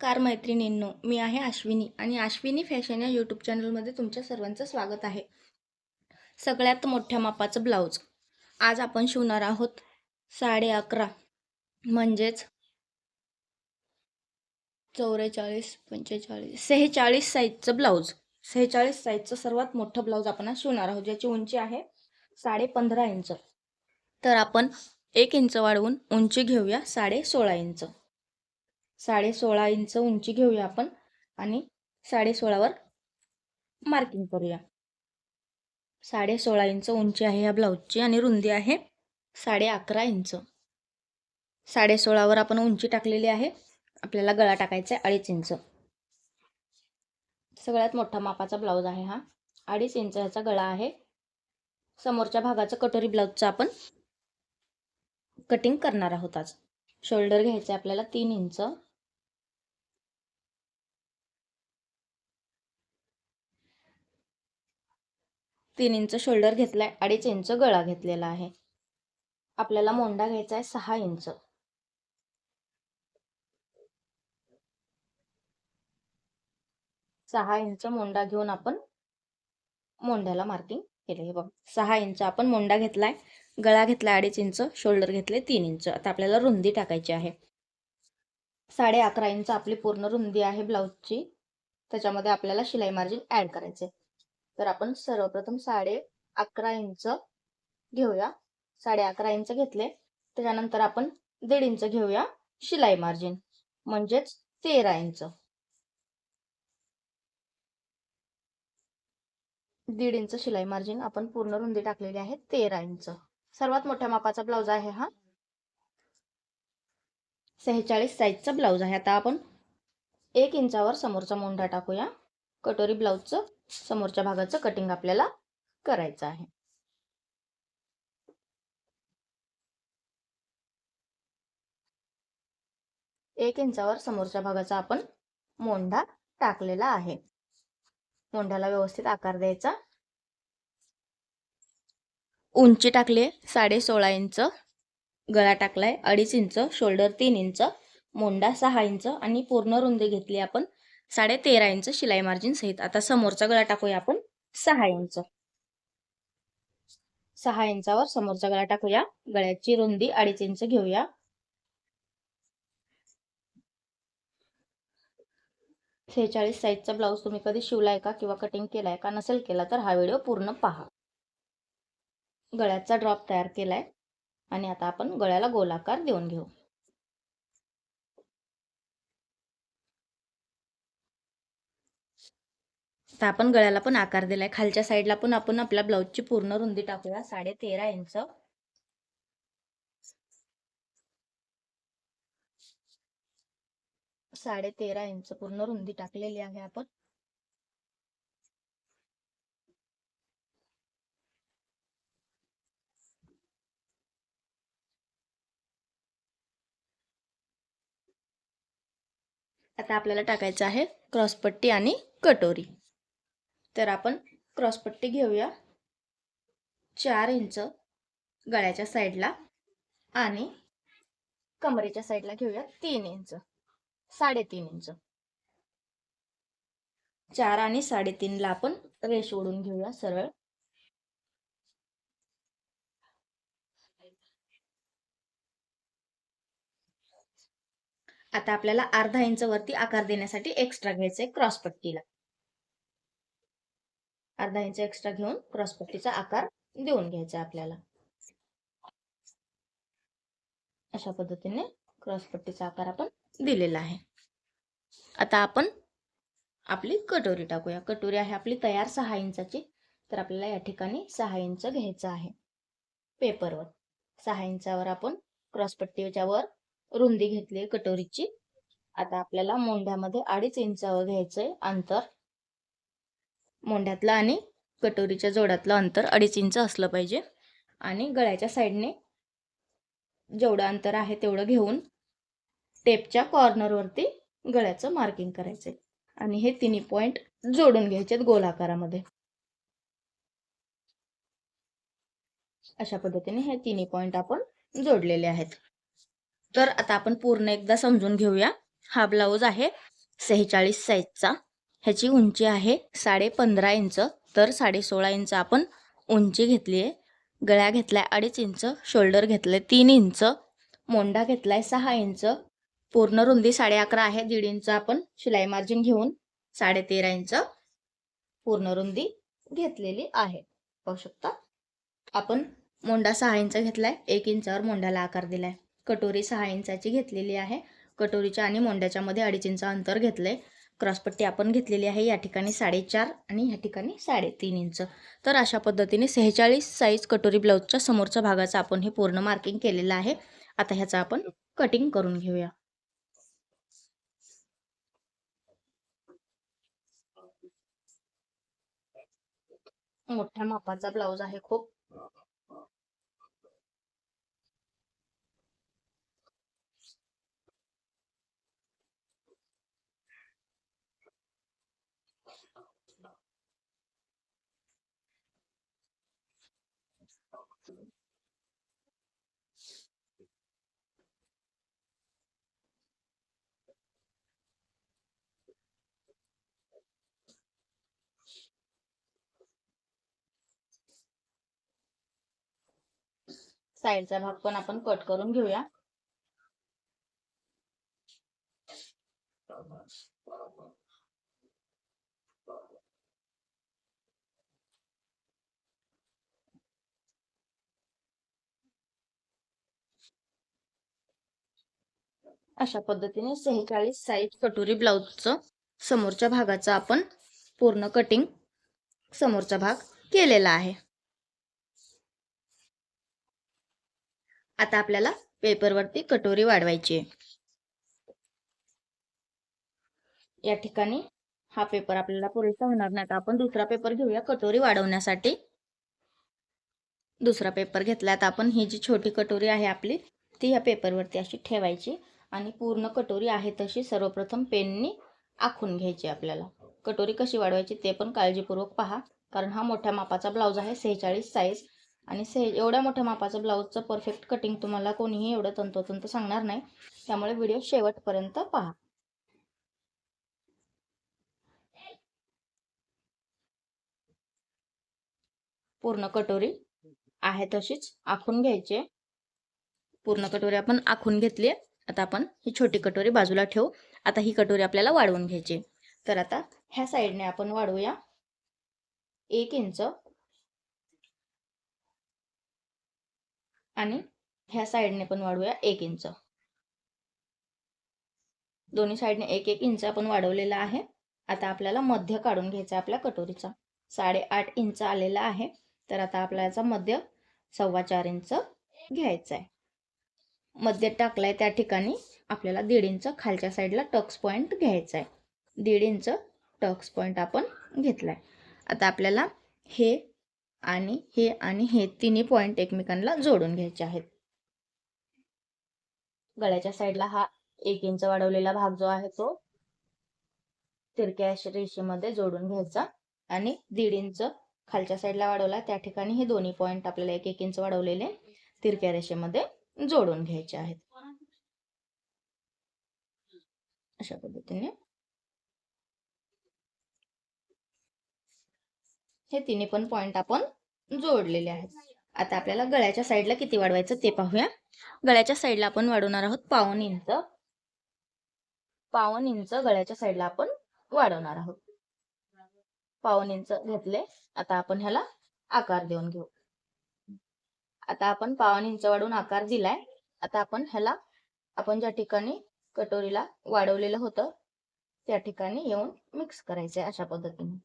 नमस्कार मैत्रिणींनो, मी आहे अश्विनी आणि अश्विनी फॅशन या यूट्यूब चॅनलमध्ये तुमच्या सर्वांचं स्वागत आहे. सगळ्यात मोठ्या मापाचं ब्लाऊज आज आपण शिवणार आहोत. 11.5 म्हणजेच 44, 45, 46 साईजचं ब्लाऊज. 46 साईजचं सर्वात मोठं ब्लाऊज आपण आज शिवणार आहोत, ज्याची उंची आहे 15.5 इंच. तर आपण 1 इंच वाढवून उंची घेऊया 16.5 इंच. 16.5 इंच उंची घेऊया आपण आणि 16.5वर मार्किंग करूया. 16.5 इंच उंची आहे या ब्लाऊजची आणि रुंदी आहे 11.5 इंच. 16.5वर आपण उंची टाकलेली आहे. आपल्याला गळा टाकायचा आहे 2.5 इंच. सगळ्यात मोठा मापाचा ब्लाऊज आहे हा. 2.5 इंच ह्याचा गळा आहे. समोरच्या भागाचं कटोरी ब्लाऊजचं आपण कटिंग करणार आहोत आज. शोल्डर घ्यायचं आपल्याला 3 इंच. 3 इंच शोल्डर घेतलाय, 2.5 इंच गळा घेतलेला आहे. आपल्याला मोंडा घ्यायचा आहे 6 इंच. 6 इंच मोंडा घेऊन आपण मोंड्याला मार्किंग केले. हे बघ, 6 इंच आपण मोंडा घेतलाय, गळा घेतला 2.5 इंच, शोल्डर घेतले 3 इंच. आता आपल्याला रुंदी टाकायची आहे. 11.5 इंच आपली पूर्ण रुंदी आहे ब्लाऊजची. त्याच्यामध्ये आपल्याला शिलाई मार्जिन ऍड करायचे. तर आपण सर्वप्रथम 11.5 इंच घेऊया. 11.5 इंच घेतले. त्याच्यानंतर आपण 1.5 इंच घेऊया शिलाई मार्जिन, म्हणजेच 13 इंच. 1.5 इंच शिलाई मार्जिन आपण पूर्ण रुंदी टाकलेली आहे 13 इंच. सर्वात मोठ्या मापाचा ब्लाऊज आहे हा. 46 साईजचा ब्लाऊज आहे. आता आपण 1 इंचावर समोरचा मोंढा टाकूया. कटोरी ब्लाऊजचं समोरच्या भागाचं कटिंग आपल्याला करायचं आहे. 1 इंचावर समोरच्या भागाचा आपण मोंढा टाकलेला आहे. मोंढ्याला व्यवस्थित आकार द्यायचा. उंची टाकले 16.5 इंच, गळा टाकलाय 2.5 इंच, शोल्डर 3 इंच, मोंडा 6 इंच आणि पूर्ण रुंदी घेतली आपण 13.5 इंच शिलाई मार्जिन सहित. आता समोरचा गळा टाकूया आपण 6 इंच. 6 इंचावर समोरचा गळा टाकूया. गळ्याची रुंदी 2.5 इंच घेऊया. 46 साईजचा ब्लाऊज तुम्ही कधी शिवलाय का किंवा कटिंग केलाय का? नसेल केला तर हा व्हिडिओ पूर्ण पहा. गळ्याचा ड्रॉप तयार केलाय आणि आता आपण गळ्याला गोलाकार देऊन घेऊ. आता आपण गळ्याला पण आकार दिलाय. खालच्या साईडला पण आपण आपल्या ब्लाऊजची पूर्ण रुंदी टाकूया 13.5 इंच. 13.5 इंच पूर्ण रुंदी टाकलेली आहे आपण. आता आपल्याला टाकायचं आहे क्रॉसपट्टी आणि कटोरी. तर आपण क्रॉसपट्टी घेऊया 4 इंच गळ्याच्या साईडला आणि कमरेच्या साईडला घेऊया 3 इंच. 3.5 इंच. 4 आणि 3.5 ला आपण रेष ओढून घेऊया सरळ. आता आपल्याला अर्धा इंच वरती आकार देण्यासाठी एक्स्ट्रा घ्यायचंय क्रॉसपट्टीला. अर्धा इंच एक्स्ट्रा घेऊन क्रॉसपट्टीचा आकार देऊन घ्यायचा आपल्याला. अशा पद्धतीने क्रॉसपट्टीचा आकार आपण दिलेला आहे. आता आपण आपली कटोरी टाकूया. कटोरी आहे आपली तयार 6 इंचाची. तर आपल्याला या ठिकाणी 6 इंच घ्यायचं आहे पेपरवर. 6 इंचावर आपण क्रॉसपट्टीच्या वर रुंदी घेतली कटोरीची. आता आपल्याला मोंढ्यामध्ये 2.5 इंचावर घ्यायचंय अंतर. मोंढ्यातलं आणि कटोरीच्या जोडातलं अंतर 2.5 इंच असलं पाहिजे. आणि गळ्याच्या साईडने जेवढं अंतर आहे तेवढं घेऊन टेपच्या कॉर्नरवरती गळ्याचं मार्किंग करायचंय आणि हे तिन्ही पॉइंट जोडून घ्यायचे गोल आकारामध्ये. अशा पद्धतीने हे तिन्ही पॉइंट आपण जोडलेले आहेत. तर आता आपण पूर्ण एकदा समजून घेऊया. हा ब्लाऊज आहे 46 साईजचा. ह्याची उंची आहे 15.5 इंच, तर 16.5 इंच आपण उंची घेतली आहे. गळा घेतलाय 2.5 इंच, शोल्डर घेतले 3 इंच, मोंडा घेतलाय 6 इंच, पूर्ण रुंदी 11.5 आहे. 1.5 इंच आपण शिलाई मार्जिन घेऊन 13.5 इंच पूर्ण रुंदी घेतलेली आहे. पाहू शकता. आपण मोंडा 6 इंच घेतलाय, 1 इंचावर मोंड्याला आकार दिलाय. कटोरी 6 इंचाची घेतलेली आहे. कटोरीच्या आणि मोंड्याच्या मध्ये 2.5 इंच अंतर घेतलंय. क्रॉसपट्टी आपण घेतलेली आहे या ठिकाणी 4.5 आणि या ठिकाणी 3.5 इंच. तर अशा पद्धतीने 46 साईज कटोरी ब्लाऊजच्या समोरच्या भागाचा आपण हे पूर्ण मार्किंग केलेलं आहे. आता ह्याचा आपण कटिंग करून घेऊया. मोठ्या मापाचा ब्लाऊज आहे खूप. साईडचा भाग पण आपण कट करून घेऊया. अशा पद्धतीने 46 साईज कटोरी ब्लाऊजचं समोरच्या भागाचा आपण पूर्ण कटिंग समोरचा भाग केलेला आहे. आता आपल्याला पेपरवरती कटोरी वाढवायची आहे. या ठिकाणी हा पेपर आपल्याला पुरेसा होणार नाही, तर आपण दुसरा पेपर घेऊया कटोरी वाढवण्यासाठी. दुसरा पेपर घेतल्यात आपण ही जी छोटी कटोरी आहे आपली ती या पेपरवरती अशी ठेवायची आणि पूर्ण कटोरी आहे तशी सर्वप्रथम पेननी आखून घ्यायची. आपल्याला कटोरी कशी वाढवायची ते पण काळजीपूर्वक पहा, कारण हा मोठ्या मापाचा ब्लाऊज आहे 46 साईज. आणि एवढ्या मोठ्या मापाचा ब्लाऊजचं परफेक्ट कटिंग तुम्हाला कोणीही एवढं तंतोतंत सांगणार नाही, त्यामुळे व्हिडिओ शेवटपर्यंत पहा. पूर्ण कटोरी आहे तशीच आखून घ्यायची. पूर्ण कटोरी आपण आखून घेतली. आता आपण ही छोटी कटोरी बाजूला ठेवू. आता ही कटोरी आपल्याला वाढवून घ्यायची. तर आता ह्या साईडने आपण वाढवूया 1 इंच आणि ह्या साईडने पण वाढवूया 1 इंच. दोन्ही साईडने 1-1 इंच आपण वाढवलेला आहे. आता आपल्याला मध्य काढून घ्यायचा आपल्या कटोरीचा. 8.5 इंच आलेला आहे. तर आता आपल्याला मध्य 4.25 इंच घ्यायचा आहे. मध्य टाकलाय त्या ठिकाणी आपल्याला 1.5 इंच खालच्या साईडला टक्स पॉईंट घ्यायचा आहे. 1.5 इंच टक्स पॉईंट आपण घेतलाय. आता आपल्याला हे आणि हे तिन्ही पॉईंट एकमेकांना जोडून घ्यायचे आहेत. गळ्याच्या साईडला हा 1 इंच वाढवलेला भाग जो आहे तो तिरक्या रेषेमध्ये जोडून घ्यायचा आणि 1.5 इंच खालच्या साईडला वाढवला त्या ठिकाणी हे दोन्ही पॉईंट आपल्याला 1-1 इंच वाढवलेले तिरक्या रेषेमध्ये जोडून घ्यायचे आहेत. अशा पद्धतीने हे तिन्ही पण पॉईंट आपण जोडलेले आहेत. आता आपल्याला गळ्याच्या साईडला किती वाढवायचं ते पाहूया. गळ्याच्या साईडला आपण वाढवणार आहोत 1.25 इंच. 1.25 इंच गळ्याच्या साईडला आपण वाढवणार आहोत. 1.25 इंच घेतले. आता आपण ह्याला आकार देऊन घेऊ. आता आपण 1.25 इंच वाढवून आकार दिलाय. आता आपण ह्याला ज्या ठिकाणी कटोरीला वाढवलेलं होतं त्या ठिकाणी येऊन मिक्स करायचंय. अशा पद्धतीने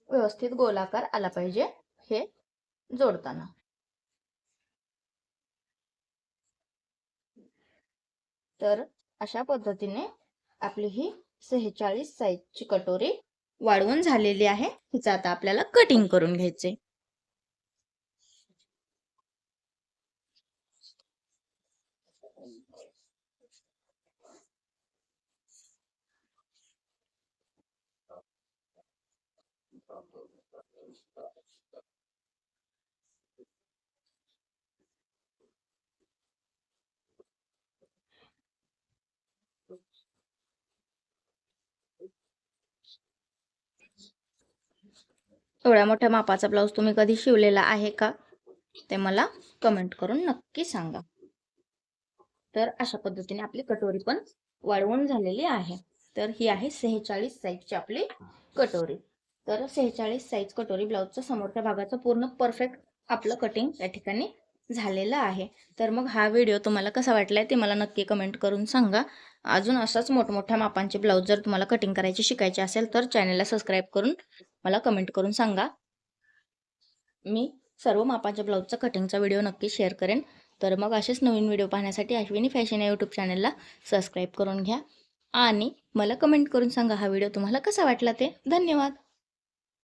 व्यवस्थित गोलाकार आला पाहिजे हे जोडताना. तर अशा पद्धतीने आपली ही 46 साईजची कटोरी वाढवून झालेली आहे. हिचं आता आपल्याला कटिंग करून घ्यायचे. एवढ्या मोठ्या मापाचा ब्लाऊज तुम्ही कधी शिवलेला आहे का ते मला कमेंट करून नक्की सांगा. तर अशा पद्धतीने आपली कटोरी पण वाढवून झालेली आहे. तर ही आहे 46 साईजची आपली कटोरी. तर 46 साईज कटोरी ब्लाऊजच्या समोरच्या भागाचं पूर्ण परफेक्ट आपलं कटिंग या ठिकाणी झालेलं आहे. तर मग हा व्हिडिओ तुम्हाला कसा वाटलाय ते मला नक्की कमेंट करून सांगा. अजून असाच मोठमोठ्या मापांचे ब्लाऊज जर तुम्हाला कटिंग करायचे शिकायचे असेल तर चॅनलला सबस्क्राईब करून मला कमेंट करून सांगा. मी सर्व मापाच्या ब्लाऊजचा कटिंगचा व्हिडिओ नक्की शेअर करेन. तर मग असेच नवीन व्हिडिओ पाहण्यासाठी अश्विनी फॅशन या यूट्यूब चॅनलला सबस्क्राईब करून घ्या आणि मला कमेंट करून सांगा हा व्हिडिओ तुम्हाला कसा वाटला ते. धन्यवाद.